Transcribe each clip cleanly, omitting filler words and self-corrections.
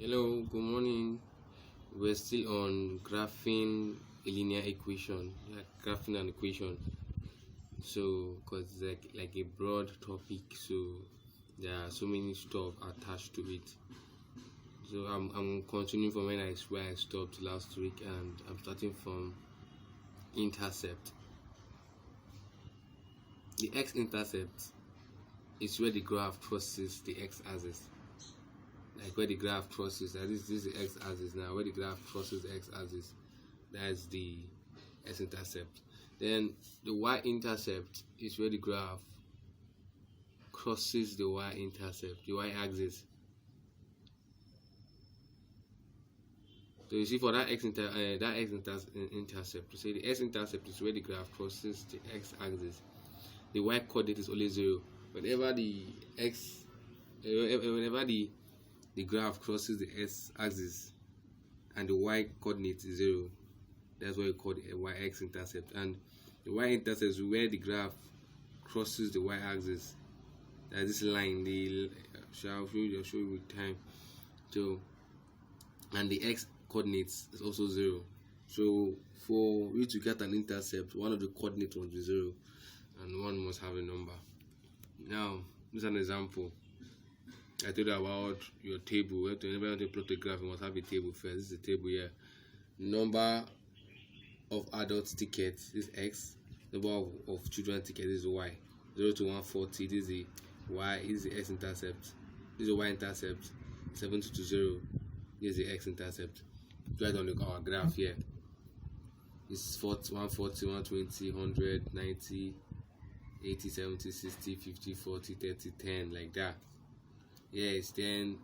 Hello, good morning. We're still on graphing a linear equation, graphing an equation. So, because it's like a broad topic, so there are so many stuff attached to it. So I'm continuing from where I stopped last week, and I'm starting from intercept. The x-intercept is where the graph crosses the x-axis. Like where the graph crosses, this is the x-axis now. Where the graph crosses the x-axis, that's the x-intercept. Then the y-intercept is where the graph crosses the y-intercept, the y-axis. So you see, for that x-intercept, say the x-intercept is where the graph crosses the x-axis. The y-coordinate is always 0. Whenever the graph crosses the x-axis and the y-coordinate is 0, that's what we call the y-x-intercept. And the y-intercept is where the graph crosses the y-axis. That's this line. I'll show you with time. So, and the x-coordinates is also 0. So, for you to get an intercept, one of the coordinates must be 0, and one must have a number. Now, this is an example. I told you about your table. Whenever you want to plot a graph, you must have a table first. This is a table here. Number of adult tickets is X. Number of children tickets is Y. 0 to 140. This is the Y. This is the X intercept. This is the Y intercept. 70 to 0. This is the X intercept. Right on our graph here. It's 140, 120, 100, 90, 80, 70, 60, 50, 40, 30, 10, like that. Yeah, it's 10,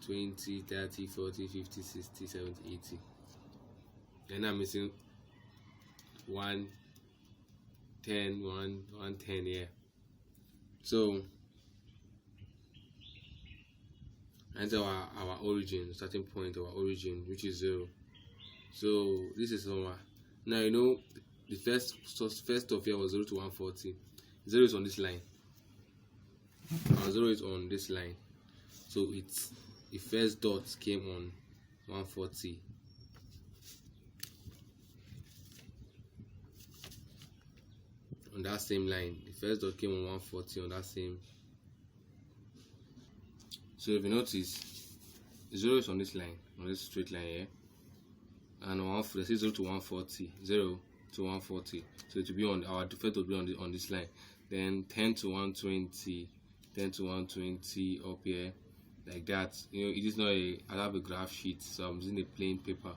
20, 30, 40, 50, 60, 70, 80. And I'm missing 1, 10, 1, 10 here. So, that's our origin, starting point, our origin, which is 0. So, this is somewhere. Now, you know, the first of here was 0 to 140. 0 is on this line. 0 is on this line. So it's the first dot came on 140. On that same line. The first dot came on 140 on that same. So if you notice, 0 is on this line, on this straight line here. And on 0 to 140. 0 to 140. So it will be on our first will be on this line. Then 10 to 120, 10 to 120 up here. Like that. You know, it is not I have a graph sheet, so I'm using a plain paper.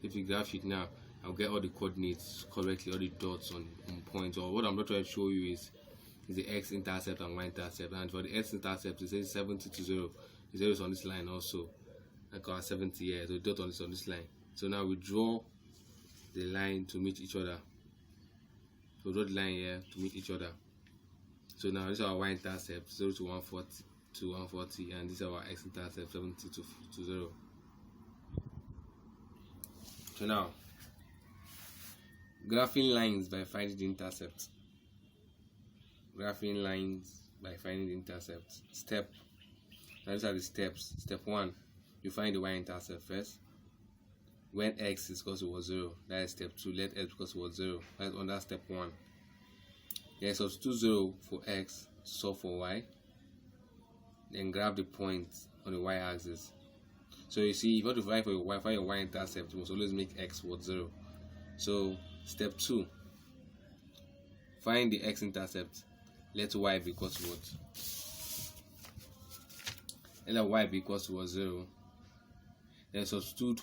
If you graph sheet now, I'll get all the coordinates correctly, all the dots on points. Or what I'm not trying to show you is the x-intercept and y-intercept. And for the x-intercept, it says 70 to 0. The 0 is on this line also. I got 70 here, so the dot on this line. So now we draw the line to meet each other. So draw the line here to meet each other. So now this is our y-intercept, 0 to 140. To 140, and this is our x-intercept, 70 to 0. So now, graphing lines by finding the intercept. Graphing lines by finding the intercept. Now these are the steps. Step 1, you find the y-intercept first. When x is equal to 0, that is step 2. Let x equal to 0. That's under step 1. Then substitute 0 for x, solve for y. Then grab the point on the y-axis. So you see, if you want to find your y-intercept, you must always make x worth 0. So step 2, find the x-intercept. Let y be equal to what? Let y be equal to 0. Then substitute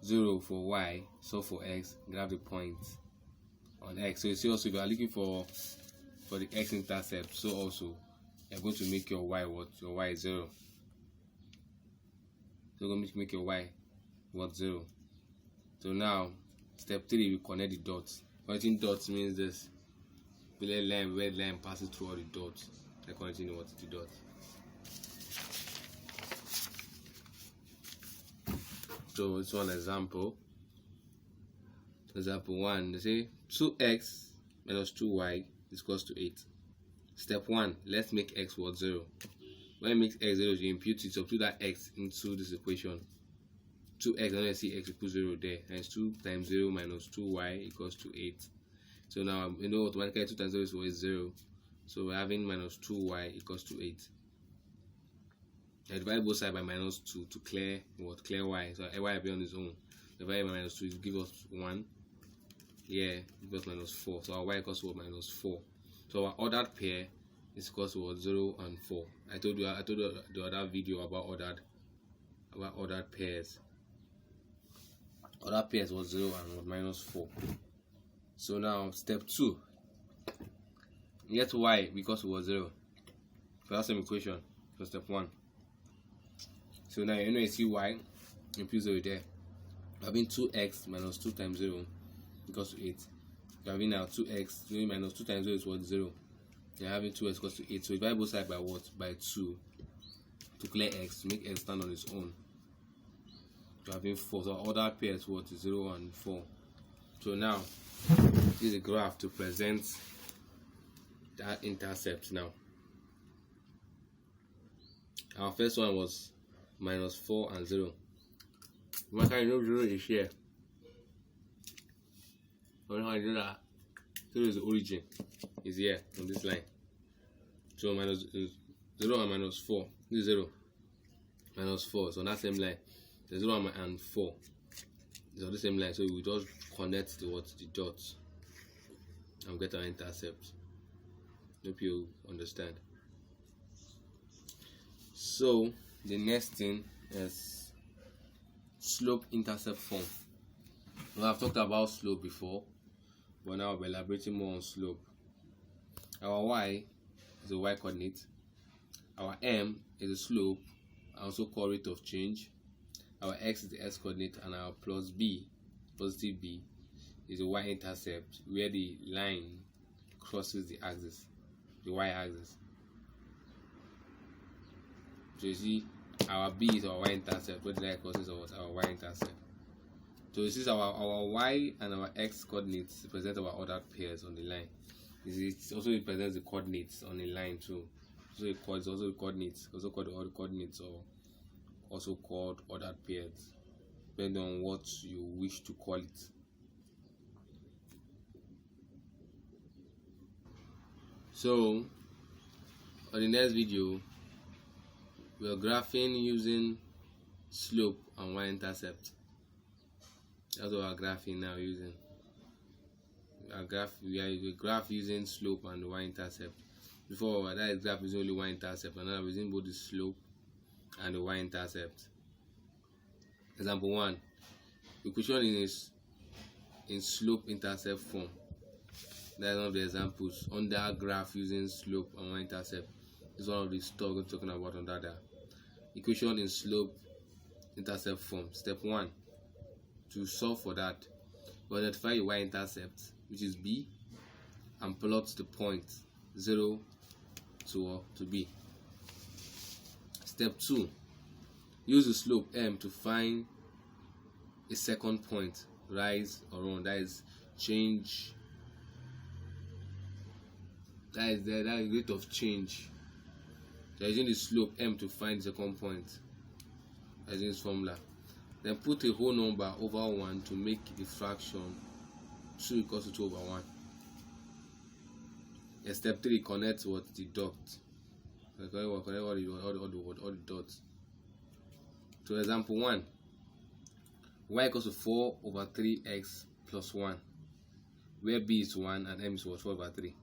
0 for y, solve for x, grab the point on x. So you see, also if you are looking for the x-intercept, so also you're going to make your y what? Your y is 0. So you're going to make your y what? 0. So now, step 3, we connect the dots. Connecting dots means this. Red line passes through all the dots. Like connecting what? The dots. So it's one example. Example 1, they say 2x minus 2y is equals to 8. Step 1, let's make x worth 0. when it makes x 0, you substitute that x into this equation. 2x, when I see x equals 0 there, and it's 2 times 0 minus 2y equals to 8. So now you know automatically 2 times 0 is 0. So we're having minus 2y equals to 8. I divide both sides by minus 2 to clear what? Clear y. So y will be on its own. Divide by minus 2 give us 1. Yeah, give us minus 4. So our y equals to what? Minus 4. So our ordered pair is equals to what? 0 and 4. I told you the other video about ordered pairs. Ordered pairs was 0 and minus 4. So now step 2. Get y because it was 0. So that's the equation for step 1. So now you see y, and put 0 there. Having 2x minus 2 times 0 equals to 8. You're having now 2x minus 2 times 0 is what? 0. You're having 2x equals to 8. So divide both sides by what? By 2 to clear x, to make x stand on its own. You're having 4. So order pairs what? 0 and 4. So now this is a graph to present that intercept. Now our first one was minus 4 and 0. What kind of 0 is here? What kind of 0 is the origin? Is here on this line. So minus 0 and minus 4. This is 0. Minus 4. So on that same line. The 0 and 4. It's on the same line. So we just connect the dots and get our intercept. Hope you understand. So the next thing is slope intercept form. Well, I've talked about slope before, but now we're elaborating more on slope. Our y is a y coordinate. Our m is a slope, also called rate of change. Our x is the x coordinate, and our plus b, positive b, is a y intercept where the line crosses the axis, the y axis. So you see, our b is our y intercept, where the line crosses our y intercept. So this is our y and our x coordinates represent our ordered pairs on the line. It also represents the coordinates on the line too. So it's also coordinates, also called ordered coordinates, or also called ordered pairs, depending on what you wish to call it. So on the next video, we are graphing using slope and y-intercept. That's what we are graphing now using. We are graph using slope and y-intercept. Before that is graph using only y-intercept, and now we're using both the slope and the y-intercept. Example 1. Equation is in slope intercept form. That is one of the examples on that graph using slope and y-intercept. This is one of the stuff we're talking about on that. Equation in slope intercept form. Step 1. To solve for that, we identify your y-intercept, which is b, and plot the point 0 to b. Step 2. Use the slope m to find a second point, rise or run. That is change. That is the rate of change. So using the slope m to find the second point, using this formula. Then put a whole number over 1 to make the fraction 2 equals to 2 over 1. And step 3, connect the dot. Connect all the dots. So example 1. Y equals to 4 over 3x plus 1. Where b is 1 and m is 4 over 3.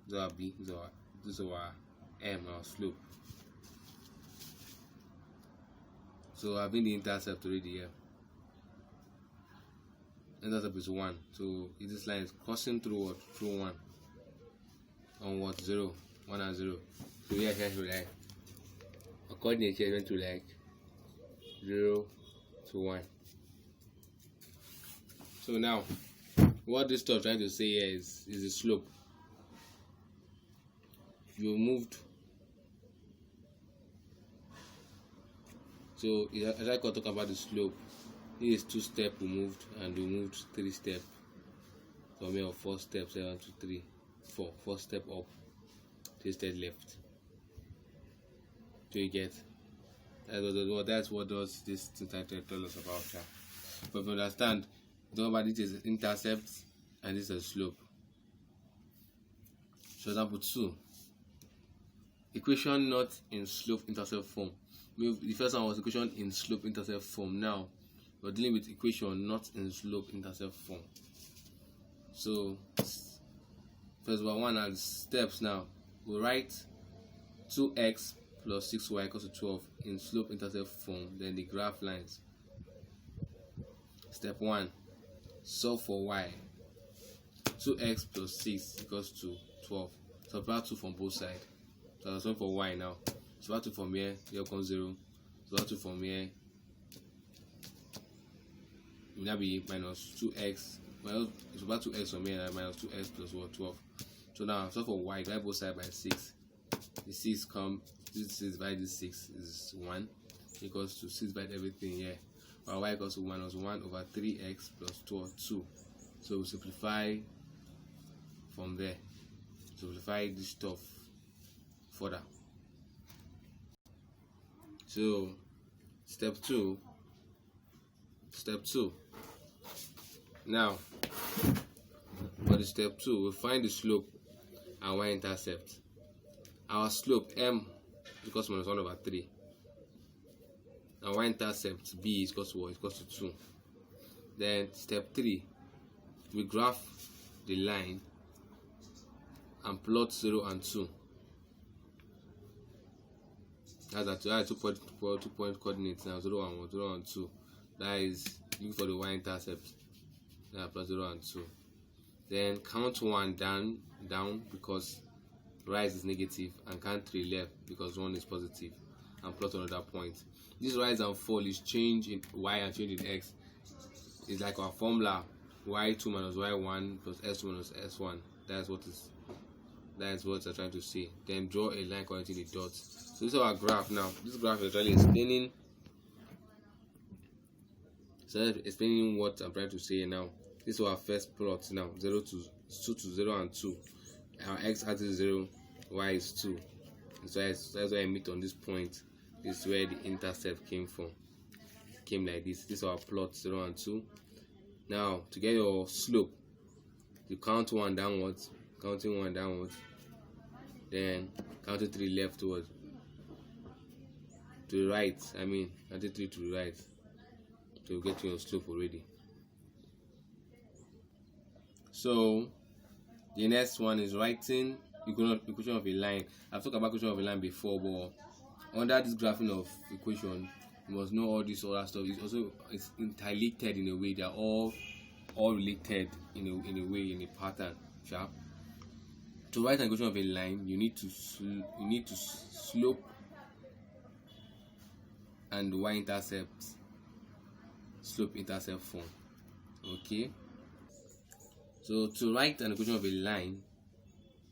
This is our b, this is our m, our slope. So having the intercept already here. Intercept is 1. So this line is crossing through what? Through 1. On what? 0. 1 and 0. So here to like a coordinate here went to like 0 to 1. So now what this stuff trying to say here is the slope. You moved. So as I talk about the slope, this is 2 steps we moved, and we moved 3 steps. So we have 4 steps, 1, 2, 3, 4. 4 steps up, 3 steps left. So you get that's what does this title tell us about. Yeah. But if you understand, don't about it is intercept and this is slope. So example 2. Equation not in slope intercept form. The first one was equation in slope intercept form. Now we're dealing with equation not in slope intercept form. So first one has steps. Now we write 2x plus 6y equals to 12 in slope intercept form, then the graph lines. Step 1, solve for y. 2x plus 6 equals to 12. Subtract 2 from both sides. So that's one for y now. Subtract 2 from here comes 0. Subtract 2 from here, it will now be minus 2x. Well, subtract 2x from here, minus 2x plus what? 12. So now, solve for y, divide both sides by 6. The 6 come, this 6 divided 6 is 1, equals to 6 divided everything here. Our y equals to minus 1 over 3x plus 2. So we simplify from there. Simplify this stuff further. So step 2. Now for the step 2, we find the slope and y-intercept. Our slope m is equals to minus 1 over 3. And y-intercept b is equals to what? Equals to 2. Then step 3, we graph the line and plot 0 and 2. That's 2 point coordinates now, 0 and 1, 0 and 2. That is looking for the y-intercept. Now plot 0 and 2. Then count 1 down because rise is negative, and count 3 left because 1 is positive, and plot another point. This rise and fall is change in y and change in x. It's like our formula y2 minus y1 plus s2 minus s1. That is what I'm trying to say. Then draw a line connecting the dots. So this is our graph now. This graph is really explaining what I'm trying to say now. This is our first plot now. 2 to 0 and 2. Our x-axis is 0, y is 2. So that's why I meet on this point. This is where the intercept came from. Came like this. This is our plot 0 and 2. Now to get your slope, you count 1 downwards, counting 1 downwards, then counting 3 leftwards. To the right, counting 3 to the right. To get to your slope already. So the next one is writing equation of a line. I've talked about equation of a line before, but under this graphing of equation, you must know all this other stuff. It's interrelated in a way. They are all related in a way, in a pattern. Sure. To write an equation of a line, you need to slope and y-intercept, slope intercept form. Okay. So to write an equation of a line,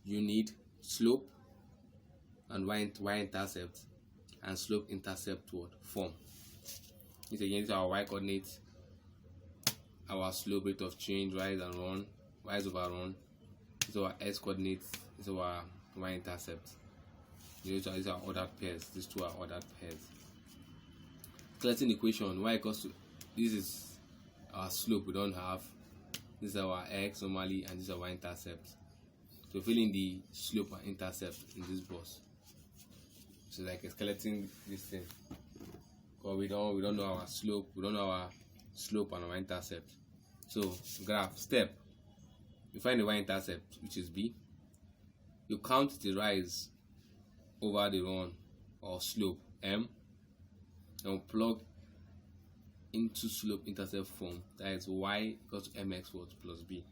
you need slope and y-intercept and slope intercept form. This again is our y coordinates, our slope, rate of change, rise and run, rise over run. This is our x coordinates, this is our y-intercept. These are ordered pairs. These two are ordered pairs. Collecting equation, y equals to, this is our slope we don't have. This is our x normally, and this is our y-intercept. So fill in the slope and intercept in this box. So like skeleton this thing. Because we don't know our slope, we don't know our slope and our intercept. So graph step. You find the y-intercept, which is b. You count the rise over the run or slope m, and plug into slope intercept form. That is y equals to mx what plus b.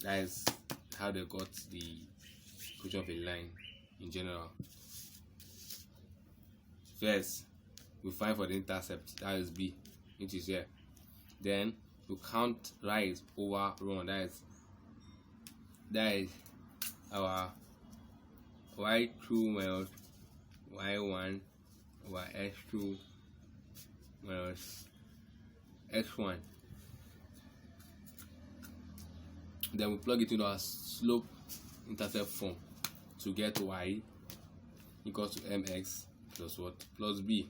That is how they got the equation of a line in general. First, we find for the intercept, that is b, which is here. Then we count rise over run. That is our y2 minus y1 over x2 minus x1. Then we plug it into our slope intercept form to get y. equals to mx plus what? Plus b.